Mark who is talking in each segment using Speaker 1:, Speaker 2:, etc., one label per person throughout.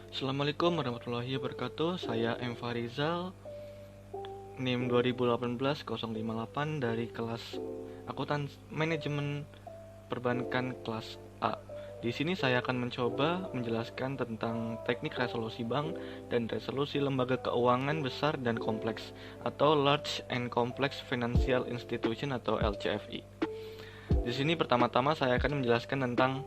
Speaker 1: Assalamualaikum warahmatullahi wabarakatuh. Saya M. Farizal, NIM 2018-058 dari kelas Akuntan Manajemen Perbankan kelas A. Di sini saya akan mencoba menjelaskan tentang teknik resolusi bank dan resolusi lembaga keuangan besar dan kompleks atau Large and Complex Financial Institution atau LCFI. Di sini pertama-tama saya akan menjelaskan tentang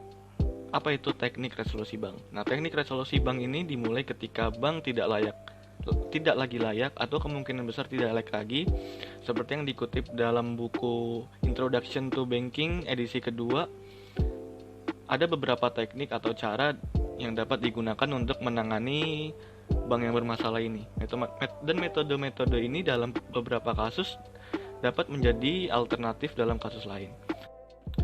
Speaker 1: apa itu teknik resolusi bank. Nah, teknik resolusi bank ini dimulai ketika bank tidak lagi layak atau kemungkinan besar tidak layak lagi, seperti yang dikutip dalam buku Introduction to Banking edisi kedua. Ada beberapa teknik atau cara yang dapat digunakan untuk menangani bank yang bermasalah ini. Dan metode-metode ini dalam beberapa kasus dapat menjadi alternatif dalam kasus lain.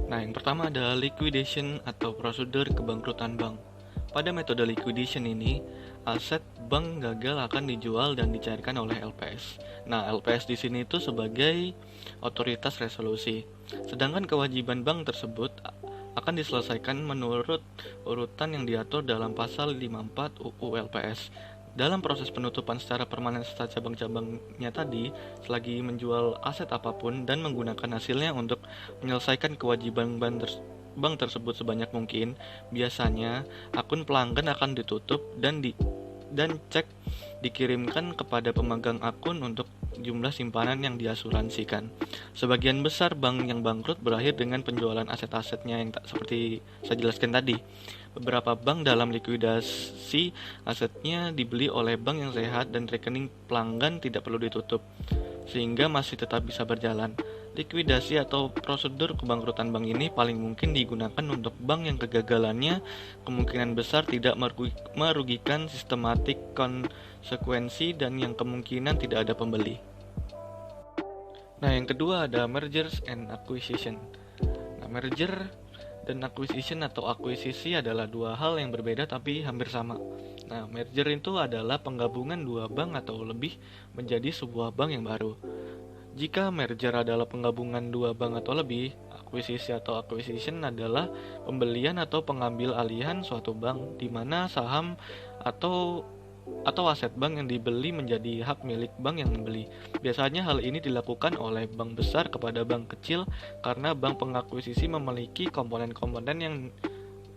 Speaker 1: Nah, yang pertama adalah liquidation atau prosedur kebangkrutan bank. Pada metode liquidation ini, aset bank gagal akan dijual dan dicairkan oleh LPS. Nah, LPS di sini itu sebagai otoritas resolusi. Sedangkan kewajiban bank tersebut akan diselesaikan menurut urutan yang diatur dalam pasal 54 UU LPS. Dalam proses penutupan secara permanen setelah cabang-cabangnya tadi, selagi menjual aset apapun dan menggunakan hasilnya untuk menyelesaikan kewajiban bank tersebut sebanyak mungkin, biasanya akun pelanggan akan ditutup dan cek dikirimkan kepada pemegang akun untuk jumlah simpanan yang diasuransikan. Sebagian besar bank yang bangkrut berakhir dengan penjualan aset-asetnya yang seperti saya jelaskan tadi. Beberapa bank dalam likuidasi asetnya dibeli oleh bank yang sehat dan rekening pelanggan tidak perlu ditutup, sehingga masih tetap bisa berjalan. Likuidasi atau prosedur kebangkrutan bank ini paling mungkin digunakan untuk bank yang kegagalannya kemungkinan besar tidak merugikan sistematik konsekuensi dan yang kemungkinan tidak ada pembeli. Nah, yang kedua ada mergers and acquisition. Nah, merger dan acquisition atau akuisisi adalah dua hal yang berbeda tapi hampir sama. Nah, merger itu adalah penggabungan dua bank atau lebih menjadi sebuah bank yang baru. Jika merger adalah penggabungan dua bank atau lebih, akuisisi atau acquisition adalah pembelian atau pengambil alihan suatu bank di mana saham atau aset bank yang dibeli menjadi hak milik bank yang membeli. Biasanya hal ini dilakukan oleh bank besar kepada bank kecil karena bank pengakuisisi memiliki komponen-komponen yang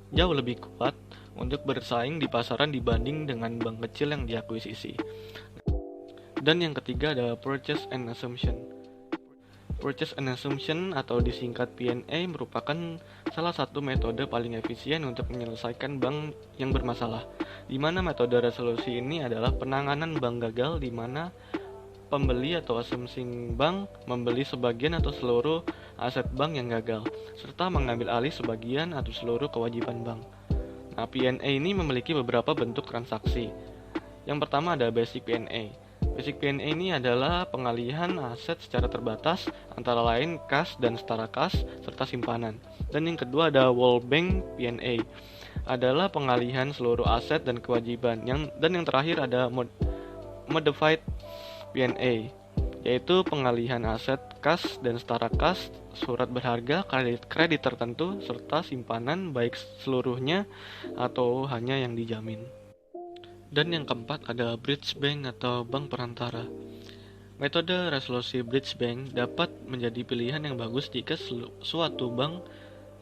Speaker 1: jauh lebih kuat untuk bersaing di pasaran dibanding dengan bank kecil yang diakuisisi. Dan yang ketiga adalah purchase and assumption. Purchase and assumption atau disingkat P&A merupakan salah satu metode paling efisien untuk menyelesaikan bank yang bermasalah, di mana metode resolusi ini adalah penanganan bank gagal di mana pembeli atau asumsing bank membeli sebagian atau seluruh aset bank yang gagal, serta mengambil alih sebagian atau seluruh kewajiban bank. Nah, P&A ini memiliki beberapa bentuk transaksi. Yang pertama ada basic P&A. Basic P&A ini adalah pengalihan aset secara terbatas, antara lain kas dan setara kas, serta simpanan. Dan yang kedua ada whole bank P&A, adalah pengalihan seluruh aset dan kewajiban. Dan yang terakhir ada modified P&A, yaitu pengalihan aset kas dan setara kas, surat berharga, kredit tertentu, serta simpanan baik seluruhnya atau hanya yang dijamin. Dan yang keempat ada bridge bank atau bank perantara. Metode resolusi bridge bank dapat menjadi pilihan yang bagus jika suatu bank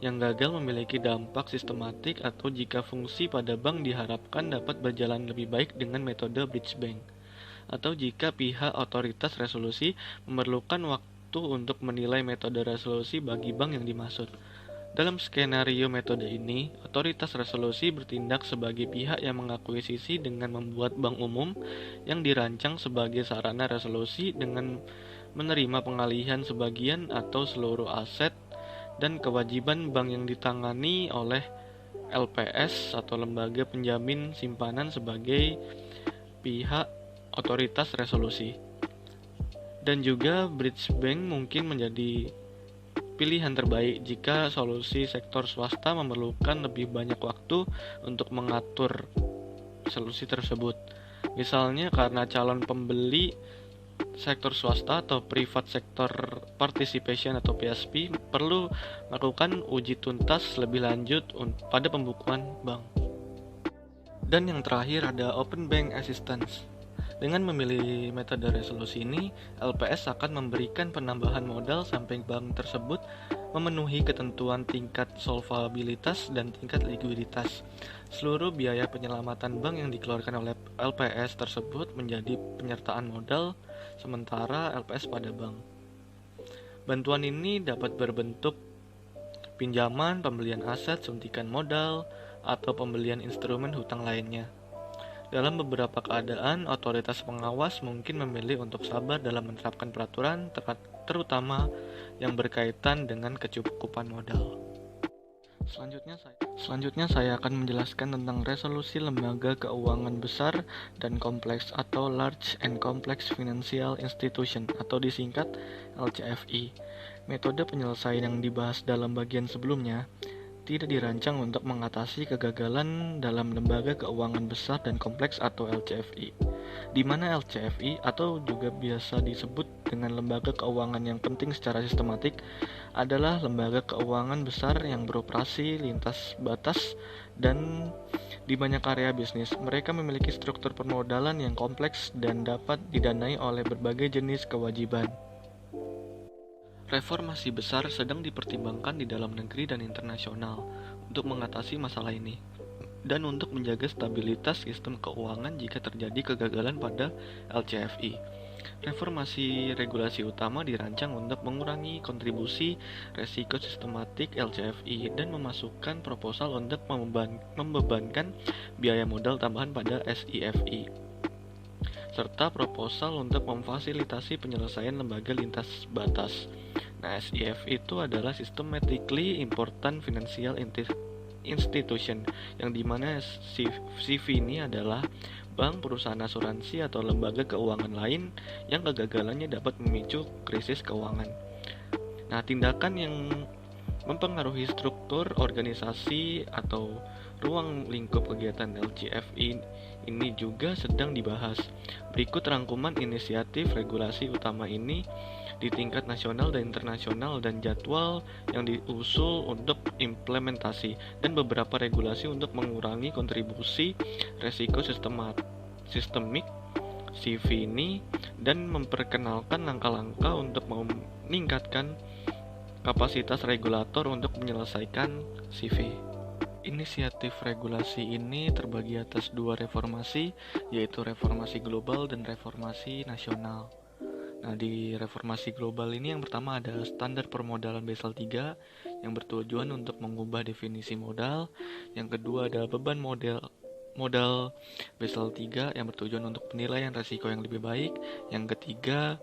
Speaker 1: yang gagal memiliki dampak sistematik atau jika fungsi pada bank diharapkan dapat berjalan lebih baik dengan metode bridge bank, atau jika pihak otoritas resolusi memerlukan waktu untuk menilai metode resolusi bagi bank yang dimaksud. Dalam skenario metode ini, otoritas resolusi bertindak sebagai pihak yang mengakuisisi dengan membuat bank umum yang dirancang sebagai sarana resolusi dengan menerima pengalihan sebagian atau seluruh aset dan kewajiban bank yang ditangani oleh LPS atau lembaga penjamin simpanan sebagai pihak otoritas resolusi. Dan juga bridge bank mungkin menjadi pilihan terbaik jika solusi sektor swasta memerlukan lebih banyak waktu untuk mengatur solusi tersebut. Misalnya karena calon pembeli sektor swasta atau private sector participation atau PSP perlu melakukan uji tuntas lebih lanjut pada pembukuan bank. Dan yang terakhir ada Open Bank Assistance. Dengan memilih metode resolusi ini, LPS akan memberikan penambahan modal sampai bank tersebut memenuhi ketentuan tingkat solvabilitas dan tingkat likuiditas. Seluruh biaya penyelamatan bank yang dikeluarkan oleh LPS tersebut menjadi penyertaan modal sementara LPS pada bank. Bantuan ini dapat berbentuk pinjaman, pembelian aset, suntikan modal, atau pembelian instrumen hutang lainnya. Dalam beberapa keadaan, otoritas pengawas mungkin memilih untuk sabar dalam menerapkan peraturan, terutama yang berkaitan dengan kecukupan modal. Selanjutnya saya akan menjelaskan tentang resolusi lembaga keuangan besar dan kompleks atau Large and Complex Financial Institution atau disingkat LCFI. Metode penyelesaian yang dibahas dalam bagian sebelumnya tidak dirancang untuk mengatasi kegagalan dalam lembaga keuangan besar dan kompleks atau LCFI, di mana LCFI atau juga biasa disebut dengan lembaga keuangan yang penting secara sistematik adalah lembaga keuangan besar yang beroperasi lintas batas dan di banyak area bisnis. Mereka memiliki struktur permodalan yang kompleks dan dapat didanai oleh berbagai jenis kewajiban. Reformasi besar sedang dipertimbangkan di dalam negeri dan internasional untuk mengatasi masalah ini dan untuk menjaga stabilitas sistem keuangan jika terjadi kegagalan pada LCFI. Reformasi regulasi utama dirancang untuk mengurangi kontribusi resiko sistematik LCFI dan memasukkan proposal untuk membebankan biaya modal tambahan pada SIFI, serta proposal untuk memfasilitasi penyelesaian lembaga lintas batas. Nah, SIF itu adalah Systematically Important Financial Institution, yang dimana CV ini adalah bank, perusahaan asuransi, atau lembaga keuangan lain yang kegagalannya dapat memicu krisis keuangan. Nah, tindakan yang mempengaruhi struktur organisasi atau ruang lingkup kegiatan LCFI ini juga sedang dibahas. Berikut rangkuman inisiatif regulasi utama ini di tingkat nasional dan internasional dan jadwal yang diusul untuk implementasi dan beberapa regulasi untuk mengurangi kontribusi resiko sistemik CV ini dan memperkenalkan langkah-langkah untuk meningkatkan kapasitas regulator untuk menyelesaikan CV. Inisiatif regulasi ini terbagi atas dua reformasi, yaitu reformasi global dan reformasi nasional. Nah, di reformasi global ini yang pertama ada standar permodalan Basel III yang bertujuan untuk mengubah definisi modal. Yang kedua ada beban modal Basel III yang bertujuan untuk penilaian risiko yang lebih baik. Yang ketiga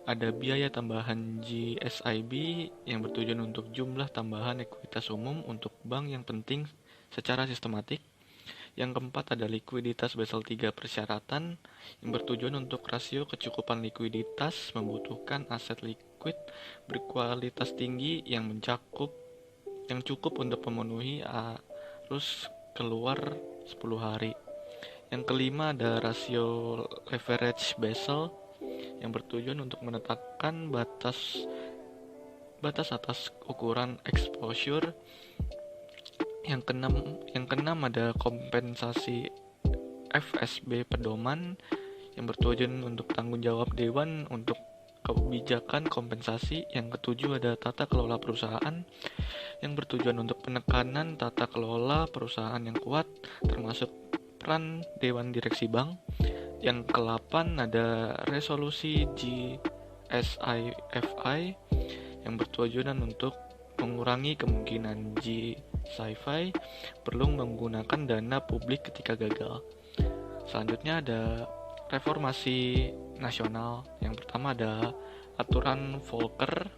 Speaker 1: ada biaya tambahan GSIB yang bertujuan untuk jumlah tambahan ekuitas umum untuk bank yang penting secara sistematik. Yang keempat ada likuiditas Basel III persyaratan yang bertujuan untuk rasio kecukupan likuiditas membutuhkan aset likuid berkualitas tinggi yang cukup untuk memenuhi arus keluar 10 hari. Yang kelima ada rasio leverage Basel yang bertujuan untuk menetapkan batas atas ukuran exposure. Yang keenam ada kompensasi FSB pedoman yang bertujuan untuk tanggung jawab dewan untuk kebijakan kompensasi. Yang ketujuh ada tata kelola perusahaan yang bertujuan untuk penekanan tata kelola perusahaan yang kuat termasuk peran dewan direksi bank. Yang ke-8 ada resolusi GSIFI yang bertujuan untuk mengurangi kemungkinan GSIFI perlu menggunakan dana publik ketika gagal. Selanjutnya ada reformasi nasional. Yang pertama ada aturan Volcker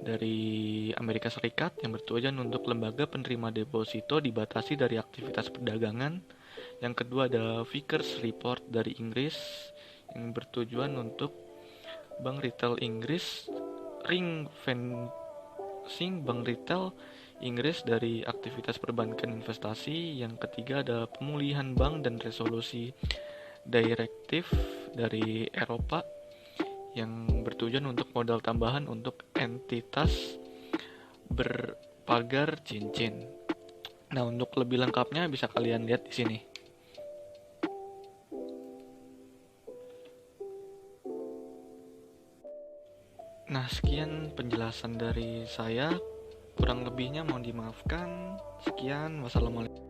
Speaker 1: dari Amerika Serikat yang bertujuan untuk lembaga penerima deposito dibatasi dari aktivitas perdagangan. Yang kedua ada Vickers Report dari Inggris yang bertujuan untuk bank retail Inggris ring fencing bank retail Inggris dari aktivitas perbankan investasi. Yang ketiga ada pemulihan bank dan resolusi direktif dari Eropa yang bertujuan untuk modal tambahan untuk entitas berpagar cincin. Nah, untuk lebih lengkapnya bisa kalian lihat di sini. Nah, sekian penjelasan dari saya. Kurang lebihnya mohon dimaafkan. Sekian, wassalamualaikum.